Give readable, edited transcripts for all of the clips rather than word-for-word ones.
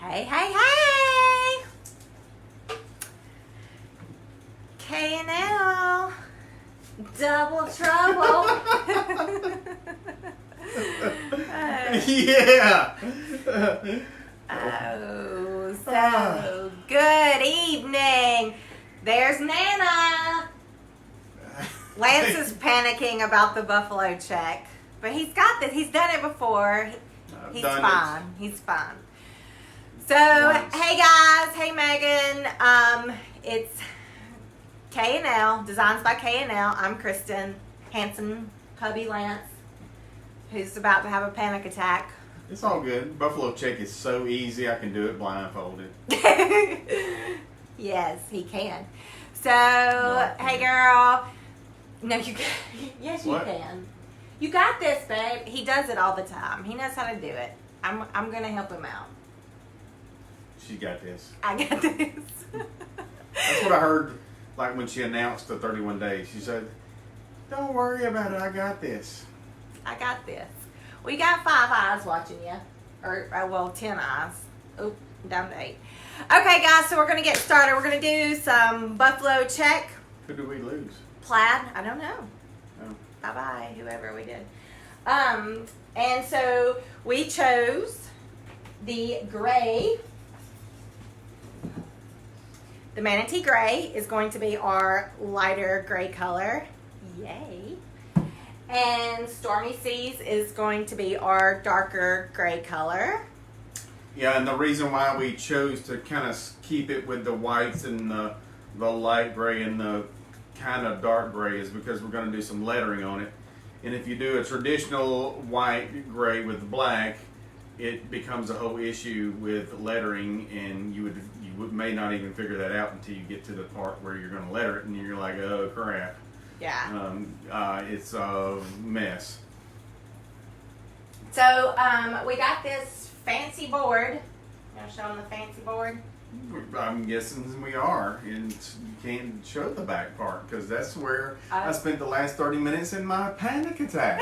Hey, hey, hey! K&L. Double trouble. Yeah. Oh, so good evening. There's Nana. Lance is panicking about the Buffalo check, but he's got this. He's done it before. He's fine. He's fine. So, hey guys, hey Megan. It's K&L, Designs by K&L. I'm Kristen, handsome hubby Lance, who's about to have a panic attack. It's all good. Buffalo check is so easy, I can do it blindfolded. Yes, he can. So, hey girl. No, you can. Yes, you can. You got this, babe. He does it all the time. He knows how to do it. I'm gonna help him out. She got this. I got this. That's what I heard, like when she announced the 31 days. She said, "Don't worry about it. I got this." I got this. We got 5 eyes watching you, or well, 10 eyes. Oop, down to 8. Okay, guys. So we're gonna get started. We're gonna do some Buffalo check. Who do we lose? Plaid. I don't know. Oh. Bye bye, whoever we did. And so we chose the gray. The Manatee Gray is going to be our lighter gray color. Yay. And Stormy Seas is going to be our darker gray color. Yeah, and the reason why we chose to kind of keep it with the whites and the light gray and the kind of dark gray is because we're going to do some lettering on it. And if you do a traditional white gray with black, it becomes a whole issue with lettering, and you may not even figure that out until you get to the part where you're going to letter it, and you're like, oh crap. Yeah. It's a mess. So we got this fancy board. You want to show them the fancy board? I'm guessing we are, and you can't show the back part because that's where I spent the last 30 minutes in my panic attack.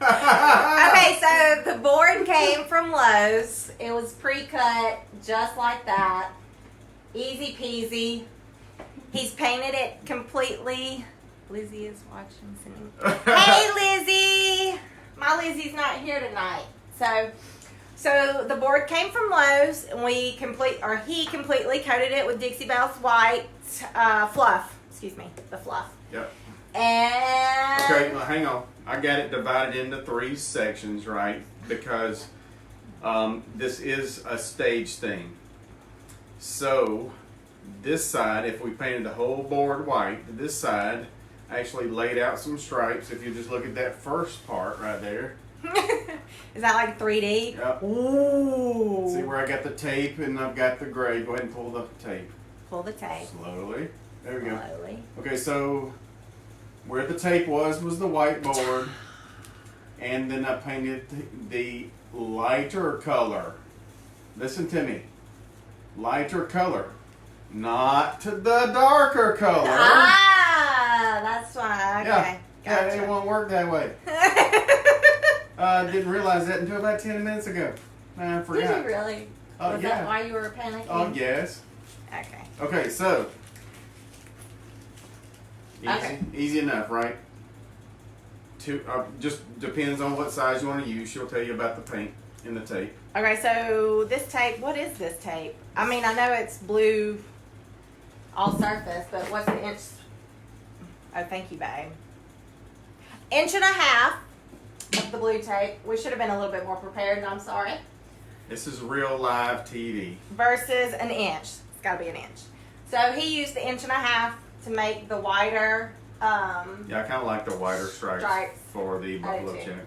Okay, so the board came from Lowe's. It was pre-cut, just like that. Easy peasy. He's painted it completely. Lizzie is watching. Hey, Lizzie! My Lizzie's not here tonight. So the board came from Lowe's, and he completely coated it with Dixie Belle's white fluff. Excuse me, the fluff. Yep. And okay, well, hang on. I got it divided into 3 sections, right? Because this is a stage thing. So this side, if we painted the whole board white, this side actually laid out some stripes. If you just look at that first part right there. Is that like 3D? Yep. Ooh. See where I got the tape and I've got the gray. Go ahead and pull the tape. Pull the tape. Slowly. There we go. Slowly. Okay, so where the tape was the whiteboard. And then I painted the lighter color. Listen to me. Lighter color. Not the darker color. Ah, that's why. Okay. Yeah. Gotcha. Yeah, it won't work that way. I didn't realize that until about 10 minutes ago. I forgot. Did you really? Was yeah. that why you were panicking? Oh, yes. Okay. Okay, so. Easy, Okay. Easy enough, right? Just depends on what size you want to use. She'll tell you about the paint and the tape. Okay, so this tape, what is this tape? I mean, I know it's blue all surface, but what's the inch? Oh, thank you, babe. 1.5 inches of the blue tape. We should have been a little bit more prepared, and I'm sorry. This is real live TV. Versus an inch. It's got to be an inch. So he used the 1.5 inches to make the wider. Yeah, I kind of like the wider stripes for the buffalo check.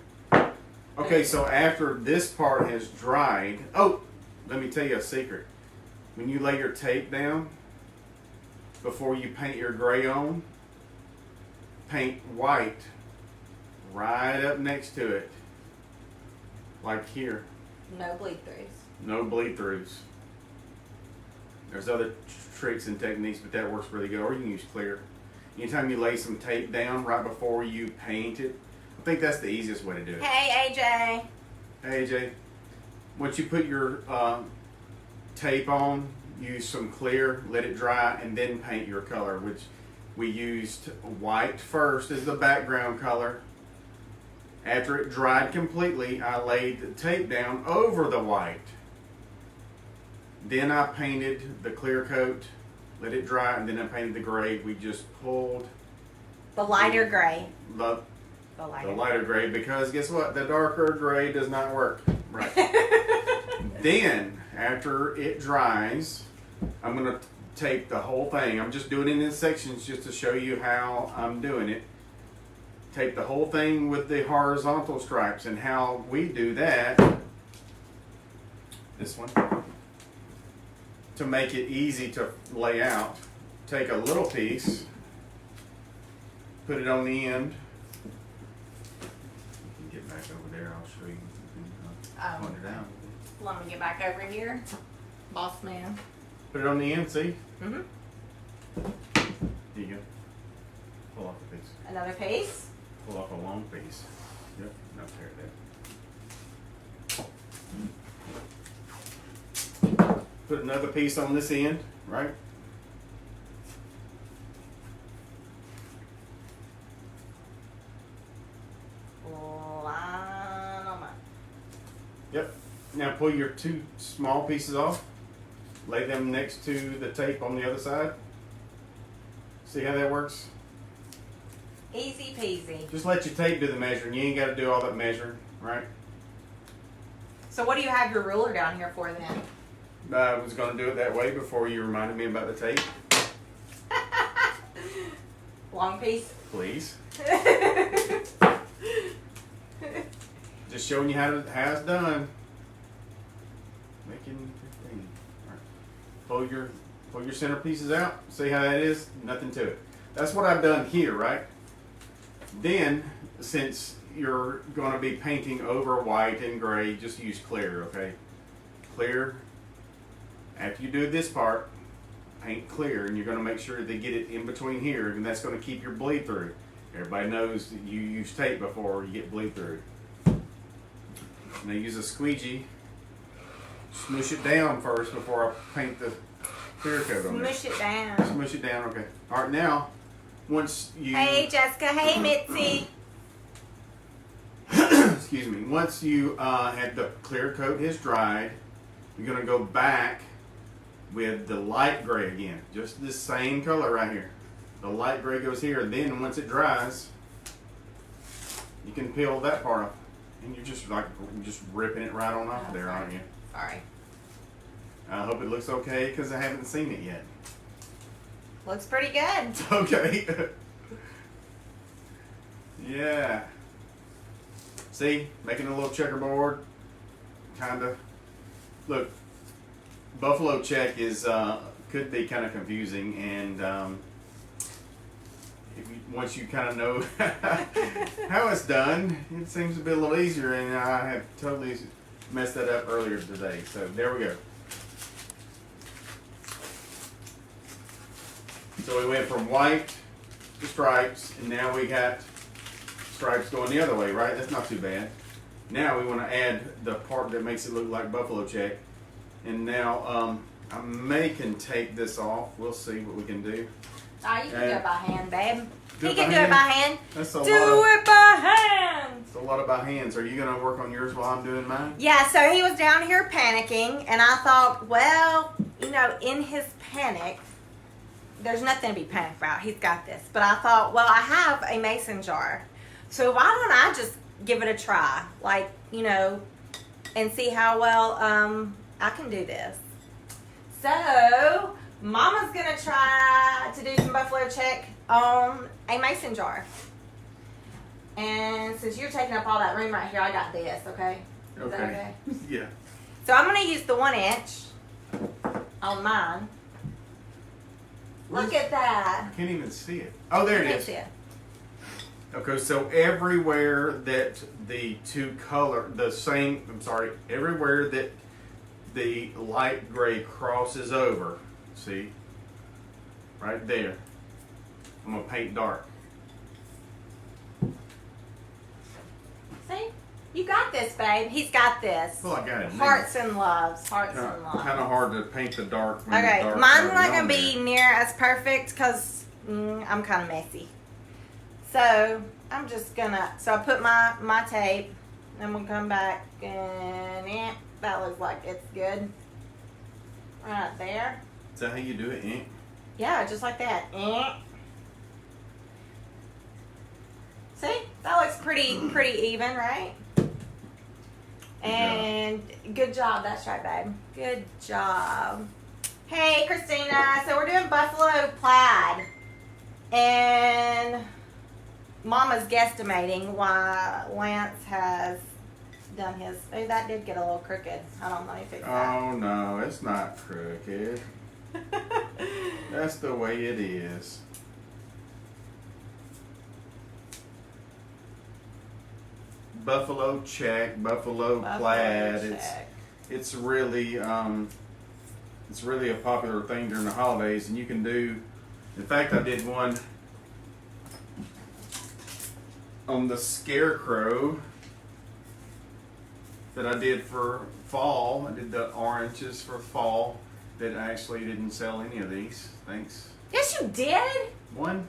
Okay, so after this part has dried, let me tell you a secret. When you lay your tape down, before you paint your gray on, paint white right up next to it. Like here. No bleed throughs. No bleed throughs. There's other tricks and techniques, but that works really good. Or you can use clear. Anytime you lay some tape down right before you paint it, I think that's the easiest way to do it. Hey, AJ. Hey, AJ. Once you put your tape on, use some clear, let it dry, and then paint your color, which we used white first as the background color. After it dried completely, I laid the tape down over the white. Then I painted the clear coat, let it dry, and then I painted the gray. We just pulled The lighter gray. the The lighter gray, because guess what? The darker gray does not work. Right. Then, after it dries, I'm going to tape the whole thing. I'm just doing it in sections just to show you how I'm doing it. Tape the whole thing with the horizontal stripes, and how we do that, this one, to make it easy to lay out. Take a little piece, put it on the end. You can get back over there, I'll show you. Point it out. Let me get back over here. Boss man. Put it on the end, see? Mm-hmm. Here you go. Pull off a piece. Another piece. Pull off a long piece. Yep, no, there. Put another piece on this end, right? Line on my. Yep. Now pull your two small pieces off. Lay them next to the tape on the other side. See how that works? Easy peasy. Just let your tape do the measuring. You ain't got to do all that measuring, right? So what do you have your ruler down here for then? I was going to do it that way before you reminded me about the tape. Long piece. Please. Just showing you how it's done. Making 15. All right. Pull your center pieces out. See how that is? Nothing to it. That's what I've done here, right? Then, since you're going to be painting over white and gray, just use clear, okay? Clear. After you do this part, paint clear, and you're going to make sure they get it in between here, and that's going to keep your bleed through. Everybody knows that you use tape before you get bleed through. Now use a squeegee. Smoosh it down first before I paint the clear coat on there. Smush it down. Smush it down, okay. All right, now, once you... Hey, Jessica. Hey, Mitzi. Excuse me. Once you have the clear coat has dried, you're going to go back with the light gray again. Just the same color right here. The light gray goes here, and then once it dries, you can peel that part off. And you're just ripping it right on off there, aren't you? Sorry. I hope it looks okay, because I haven't seen it yet. Looks pretty good. Okay. Yeah. See, making a little checkerboard, kind of. Look, Buffalo check is could be kind of confusing, and once you kind of know how it's done, it seems to be a little easier. And I have totally messed that up earlier today. So there we go. So we went from white to stripes, and now we got stripes going the other way, right? That's not too bad. Now we want to add the part that makes it look like buffalo check. And now I may can take this off. We'll see what we can do. Oh, you can do it by hand, babe. Do He it can by do it hand? by hand. That's a lot. Do it by hand. It's a lot of by hands. Are you going to work on yours while I'm doing mine? Yeah, so he was down here panicking, and I thought, well, you know, in his panic, there's nothing to be panicked about. He's got this. But I thought, well, I have a mason jar. So why don't I just give it a try? Like, you know, and see how well I can do this. So, Mama's going to try to do some buffalo check on a mason jar. And since you're taking up all that room right here, I got this, okay? Is that okay? Yeah. So I'm going to use the 1 inch on mine. Look at that. I can't even see it. Oh, there it Can't is. see it. Okay, so everywhere that the two color, the same, I'm sorry, everywhere that the light gray crosses over, see, right there, I'm going to paint dark. See? You got this, babe. He's got this. Well, I got it. Hearts and loves. Hearts and loves. Kind of hard to paint the dark. Okay, the dark mine's not already going to on be there. near as perfect because I'm kind of messy. So, I'm just going to, so I put my tape, and we'll come back, and yeah, that looks like it's good. Right there. Is that how you do it, eh? Yeah, just like that. See? That looks pretty even, right? And good job. That's right, babe. Good job. Hey, Christina. So we're doing Buffalo Plaid. And Mama's guesstimating why Lance has done his. Oh, that did get a little crooked. I don't know if it's Oh, no. It's not crooked. That's the way it is. Buffalo check, Buffalo plaid. check. It's really a popular thing during the holidays, and you can do. In fact, I did one on the scarecrow that I did for fall. I did the oranges for fall. That actually didn't sell any of these. Thanks. Yes, you did. One.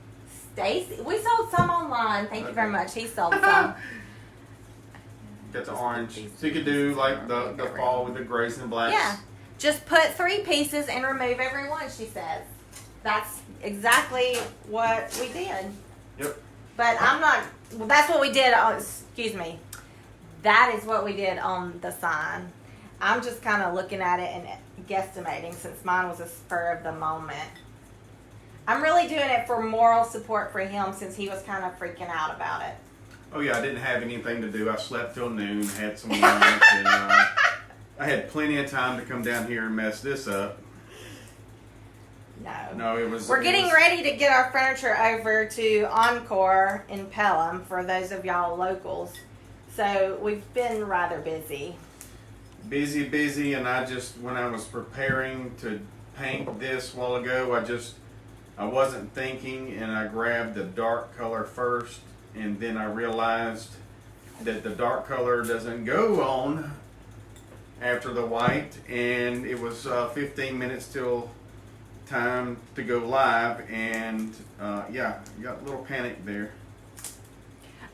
Stacy, we sold some online. Thank you very much. He sold some. Got the orange. So you could do like the fall with the grays and blacks. Yeah. Just put 3 pieces and remove every one, she says. That's exactly what we did. Yep. But I'm not, well, that's what we did on, excuse me. That is what we did on the sign. I'm just kind of looking at it and guesstimating since mine was a spur of the moment. I'm really doing it for moral support for him since he was kind of freaking out about it. Oh yeah, I didn't have anything to do. I slept till noon, had some lunch, and I had plenty of time to come down here and mess this up. No, it was. We're getting ready to get our furniture over to Encore in Pelham for those of y'all locals. So we've been rather busy. Busy, and I just, when I was preparing to paint this a while ago, I wasn't thinking, and I grabbed the dark color first, and then I realized that the dark color doesn't go on after the white, and it was 15 minutes till time to go live, and yeah, you got a little panic there.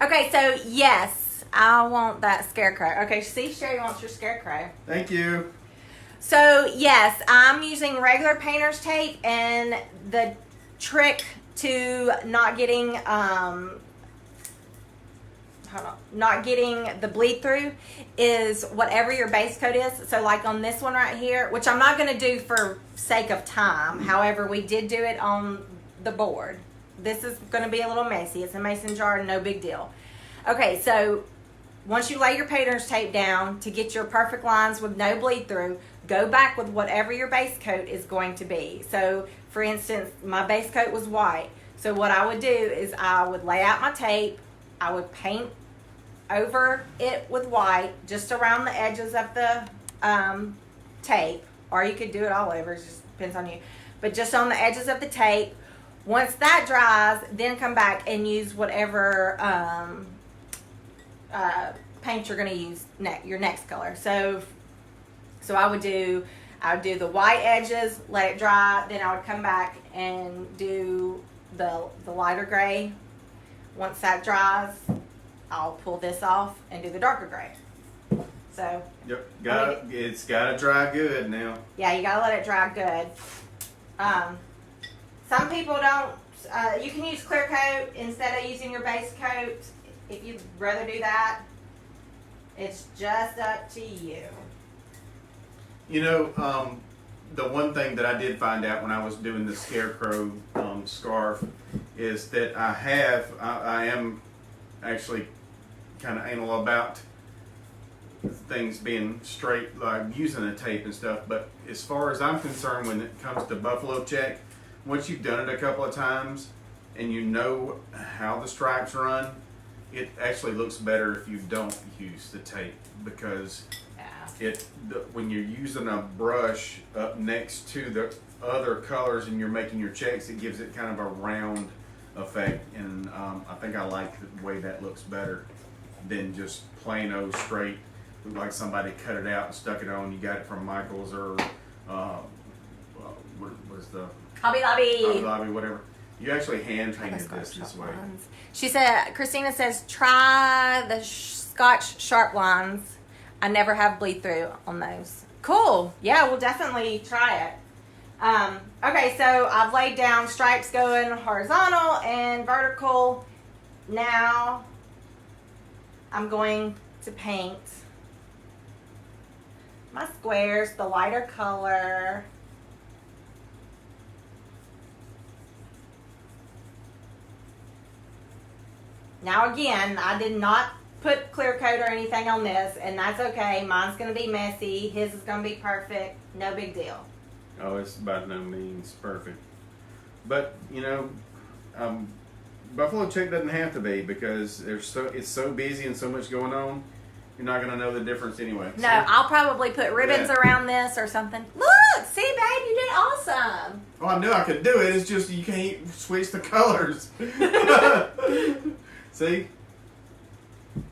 Okay, so yes, I want that scarecrow. Okay, see, Sherry wants your scarecrow. Thank you. So yes, I'm using regular painter's tape, and the trick to not getting the bleed through is whatever your base coat is. So like on this one right here, which I'm not going to do for sake of time. However, we did do it on the board. This is going to be a little messy. It's a mason jar, no big deal. Okay, so once you lay your painter's tape down to get your perfect lines with no bleed through, go back with whatever your base coat is going to be. So for instance, my base coat was white. So what I would do is I would lay out my tape, I would paint over it with white, just around the edges of the tape, or you could do it all over, it just depends on you. But just on the edges of the tape. Once that dries, then come back and use whatever paint you're going to use your next color. So I would do the white edges, let it dry, then I would come back and do the lighter gray. Once that dries, I'll pull this off and do the darker gray. So Yep, it's got to dry good now. yeah, you gotta let it dry good. Some people don't. You can use clear coat instead of using your base coat if you'd rather do that. It's just up to you. You know, the one thing that I did find out when I was doing the scarecrow scarf is that I am actually kind of anal about things being straight, like using a tape and stuff. But as far as I'm concerned, when it comes to buffalo check, once you've done it a couple of times and you know how the stripes run, it actually looks better if you don't use the tape, because when you're using a brush up next to the other colors and you're making your checks, it gives it kind of a round effect, and I think I like the way that looks better. than just plain old straight. Look like somebody cut it out and stuck it on. You got it from Michael's or what was the Hobby Lobby, whatever. You actually hand painted this way. She said, Christina says, try the Scotch sharp lines. I never have bleed through on those. Cool. Yeah, we'll definitely try it. Okay, so I've laid down stripes going horizontal and vertical. Now I'm going to paint my squares the lighter color. Now again, I did not put clear coat or anything on this, and that's okay. Mine's going to be messy. His is going to be perfect. No big deal. Oh, it's by no means perfect. But, you know, Buffalo Chick doesn't have to be because it's so busy and so much going on. You're not going to know the difference anyway. No, I'll probably put ribbons around this or something. Look, see, babe, you did awesome. Oh, I knew I could do it. It's just you can't switch the colors. See?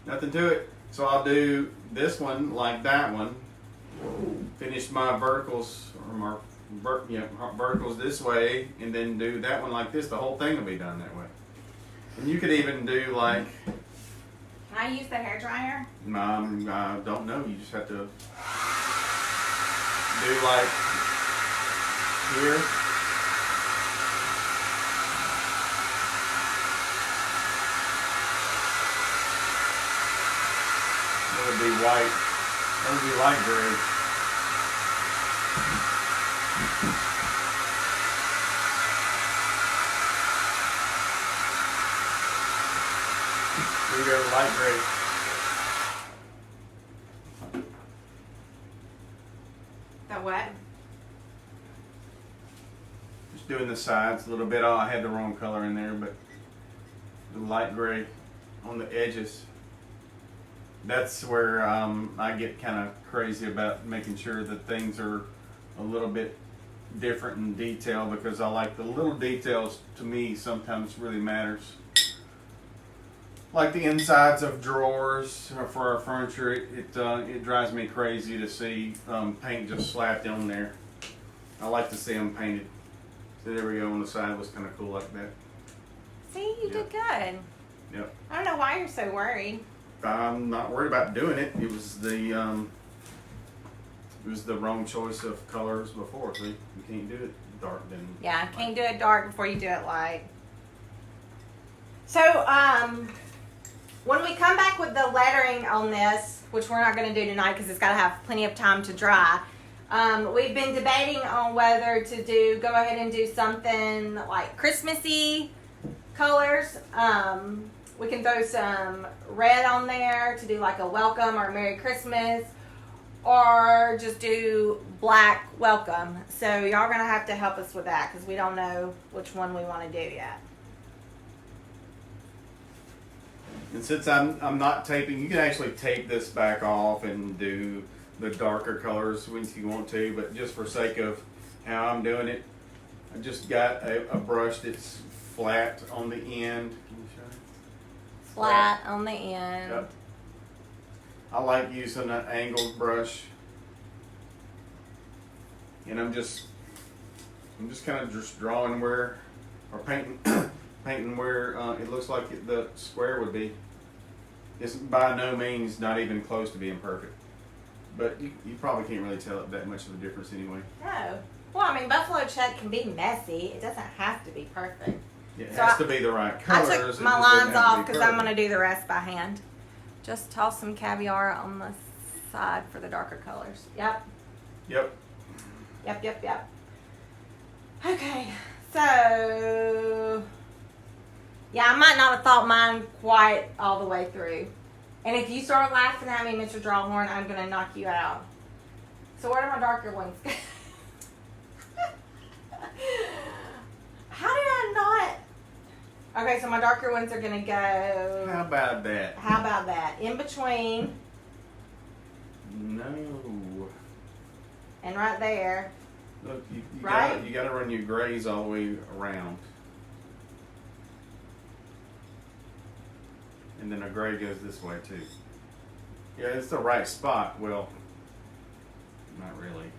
Nothing to it. So I'll do this one like that one. Finish my verticals or my verticals this way, and then do that one like this. The whole thing will be done that way. And you could even do like. Can I use the hairdryer? I don't know. You just have to do like here. That would be white. That would be light gray. Here we go, light gray. The what? Just doing the sides a little bit. Oh, I had the wrong color in there, but the light gray on the edges. That's where I get kind of crazy about making sure that things are a little bit different in detail, because I like the little details. To me, sometimes really matters. Like the insides of drawers for our furniture, it drives me crazy to see paint just slapped on there. I like to see them painted. So there we go. On the side was kind of cool like that. See, you did good. Yep. I don't know why you're so worried. I'm not worried about doing it. It was the wrong choice of colors before. See, you can't do it dark then. Yeah, can't do it dark before you do it light. So, when we come back with the lettering on this, which we're not going to do tonight because it's got to have plenty of time to dry, we've been debating on whether to go ahead and do something like Christmassy colors. We can throw some red on there to do like a welcome or a Merry Christmas, or just do black welcome. So y'all are going to have to help us with that because we don't know which one we want to do yet. And since I'm not taping, you can actually tape this back off and do the darker colors if you want to, but just for sake of how I'm doing it, I just got a brush that's flat on the end. Can you show it? Flat on the end. Yep. I like using an angled brush, and I'm just kind of just drawing where, or painting where it looks like the square would be. It's by no means not even close to being perfect, but you probably can't really tell it that much of a difference anyway. No. Well, I mean, Buffalo Check can be messy. It doesn't have to be perfect. It So has to be the right I colors. took my lines off because I'm going to do the rest by hand. Just toss some caviar on the side for the darker colors. Yep. Yep. Yep. Okay, so yeah, I might not have thought mine quite all the way through. And if you start laughing at me, Mr. Drawhorn, I'm going to knock you out. So where do my darker ones go? How did I not? Okay, so my darker ones are going to go. How about that? How about that? In between. No. And right there. Look, you Right? you got to run your grays all the way around. And then the gray goes this way too. Yeah, it's the right spot. Well, not really.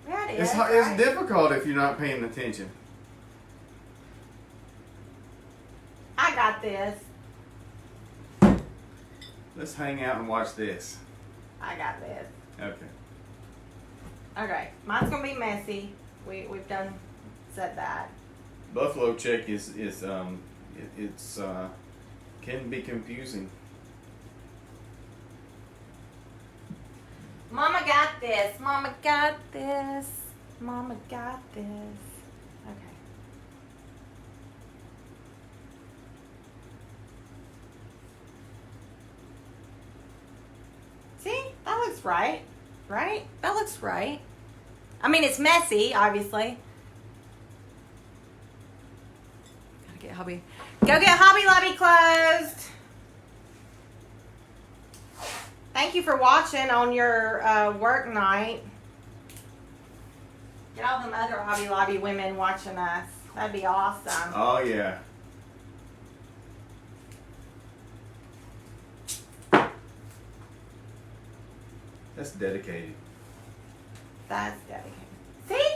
Yeah, it It's is. it's difficult if you're not paying attention. I got this. Let's hang out and watch this. I got this. Okay. Okay, mine's gonna be messy. We've done said that. Buffalo check is can be confusing. Mama got this. Mama got this. Mama got this. Okay. See? That looks right. Right? That looks right. I mean, it's messy, obviously. Gotta get Hobby. Go get Hobby Lobby closed. Thank you for watching on your work night. Get all them other Hobby Lobby women watching us. That'd be awesome. Oh yeah. That's dedicated. That's dedicated. See?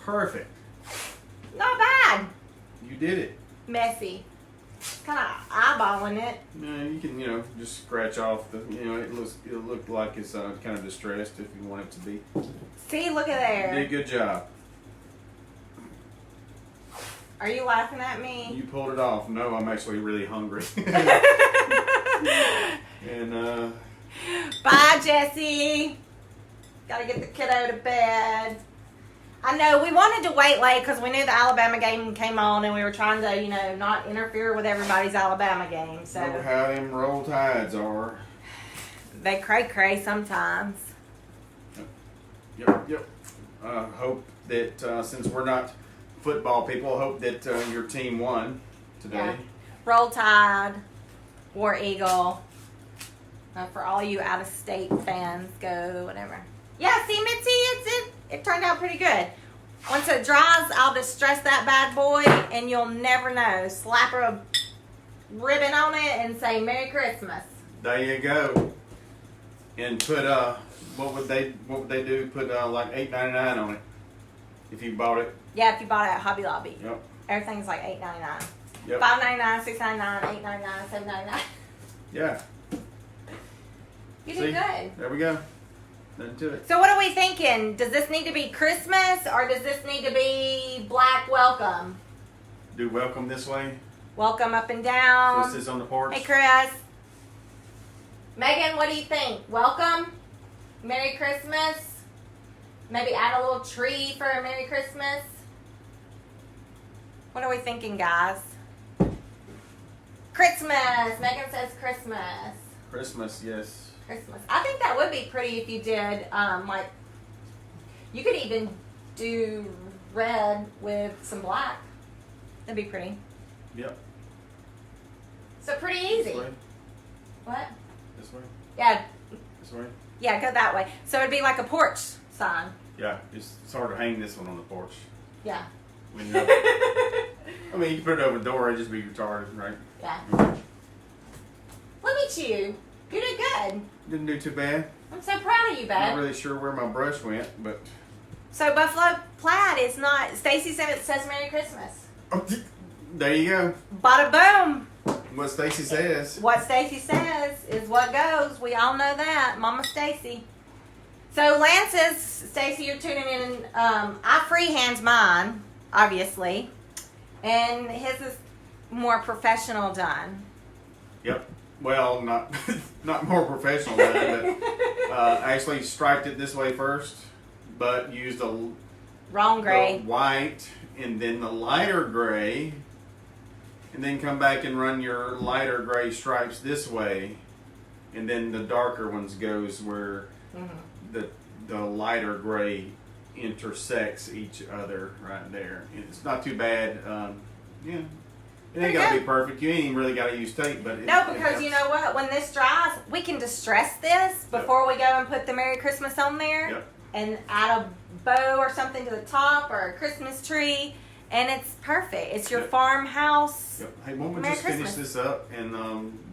Perfect. Not bad. You did it. Messy. Kind of eyeballing it. No, you can, just scratch off the, it'll look like it's kind of distressed if you want it to be. See, look at You there. did a good job. Are you laughing at me? You pulled it off. No, I'm actually really hungry. And Bye, Jessie. Gotta get the kiddo to bed. I know we wanted to wait late because we knew the Alabama game came on and we were trying to, not interfere with everybody's Alabama game. So know how them roll tides are. they cray sometimes. Yep. Hope that since we're not football people, hope that your team won today. Yeah. Roll Tide, War Eagle. For all you out-of-state fans, go whatever. Yeah, see, Mitzi, it turned out pretty good. Once it dries, I'll distress that bad boy, and you'll never know. Slap her a ribbon on it and say Merry Christmas. There you go. And put what would they do? Put like $8.99 on it if you bought it. Yeah, if you bought it at Hobby Lobby. Yep. Everything's like $8.99. Yep. $5.99, $6.99, $8.99, $7.99. Yeah. You See? did good. There we go. Nothing to it. So what are we thinking? Does this need to be Christmas or does this need to be Black Welcome? Do welcome this way. Welcome up and down. So this is on the porch. Hey, Chris. Megan, what do you think? Welcome? Merry Christmas? Maybe add a little tree for a Merry Christmas? What are we thinking, guys? Christmas. Megan says Christmas. Christmas, yes. Christmas. I think that would be pretty if you did, you could even do red with some black. That'd be pretty. Yep. So pretty easy. This way. What? This way. Yeah. This way. Yeah, go that way. So it'd be like a porch sign. Yeah. It's hard to hang this one on the porch. Yeah. When you're I mean, you can put it over the door and just be retarded, right? Yeah. Look at you. You did good. Didn't do too bad. I'm so proud of you, Not bud. really sure where my brush went, but So Buffalo Plaid is not. Stacy said it says Merry Christmas. there you go. Bada boom. What Stacy says. What Stacy says is what goes. We all know that. Mama Stacy. So Lance's, Stacy, you're tuning in. I freehand mine, obviously. And his is more professional done. Yep. Well, not not more professional than that, but actually striped it this way first, but used the Gray. white and then the lighter gray, and then come back and run your lighter gray stripes this way, and then the darker ones goes where the lighter gray intersects each other right there. It's not too bad. Yeah. It ain't got to be perfect. You ain't even really got to use tape, but No, because you know what? When this dries, we can distress this before we go and put the Merry Christmas on there, Yep. and add a bow or something to the top or a Christmas tree, And it's perfect. It's your Yep. farmhouse. Yep. Hey, why don't we Merry just finish Christmas. this up and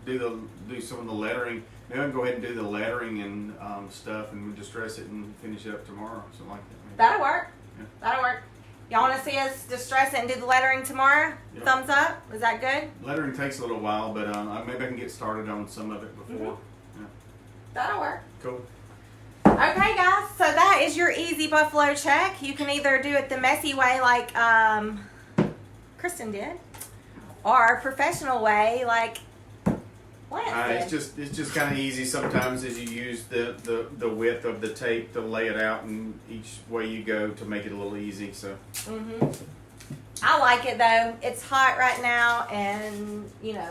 do some of the lettering? Maybe I can go ahead and do the lettering and stuff, and we'll just dress it and finish it up tomorrow, something like that. Maybe. That'll work. Yeah. That'll work. Y'all want to see us distress it and do the lettering tomorrow? Yep. Thumbs up. Is that good? Lettering takes a little while, but maybe I can get started on some of it before. Yeah. That'll work. Cool. Okay, guys. So that is your easy Buffalo check. You can either do it the messy way, like Kristen did, or professional way, like Lance did. It's just kind of easy sometimes as you use the width of the tape to lay it out, and each way you go to make it a little easy. So. I like it though. It's hot right now, and you know,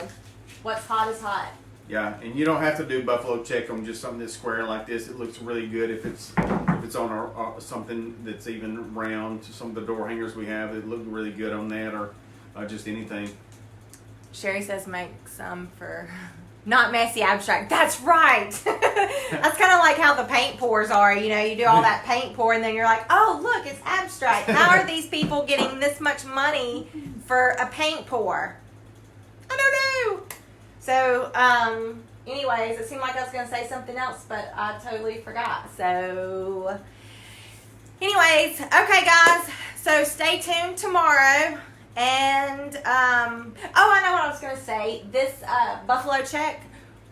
what's hot is hot. Yeah, and you don't have to do buffalo check on just something that's square like this. It looks really good if it's on something that's even round. Some of the door hangers we have, it look really good on that, or just anything. Sherry says make some for not messy abstract. That's right. That's kind of like how the paint pours are. You know, you do all that paint pour, and then you're like, oh look, it's abstract. How are these people getting this much money for a paint pour? I don't know. So, anyways, it seemed like I was going to say something else, but I totally forgot. So, anyways, okay, guys. So, stay tuned tomorrow. And, I know what I was going to say. This buffalo check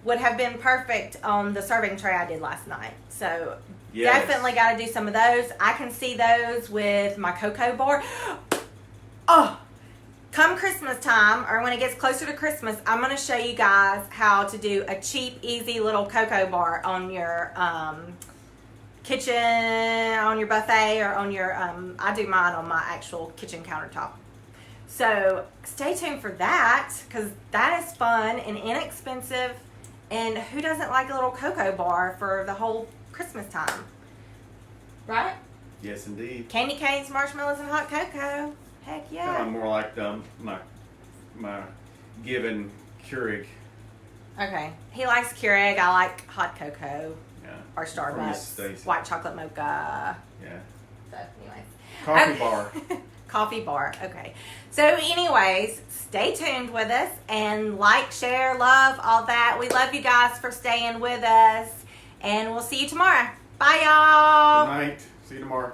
would have been perfect on the serving tray I did last night. So, Yes. definitely got to do some of those. I can see those with my cocoa bar. Oh! Come Christmas time, or when it gets closer to Christmas, I'm going to show you guys how to do a cheap, easy little cocoa bar on your kitchen, on your buffet, or on your, I do mine on my actual kitchen countertop. So stay tuned for that, because that is fun and inexpensive, and who doesn't like a little cocoa bar for the whole Christmas time? Right? Yes, indeed. Candy canes, marshmallows, and hot cocoa. Heck yeah. Kind of more like my given Keurig. Okay. He likes Keurig. I like hot cocoa Yeah. or Miss Starbucks. Stacy. White chocolate mocha. Yeah. So, anyways. Coffee Okay. bar. Coffee bar. Okay. So, anyways, stay tuned with us and like, share, love, all that. We love you guys for staying with us. And we'll see you tomorrow. Bye, y'all. Good night. See you tomorrow.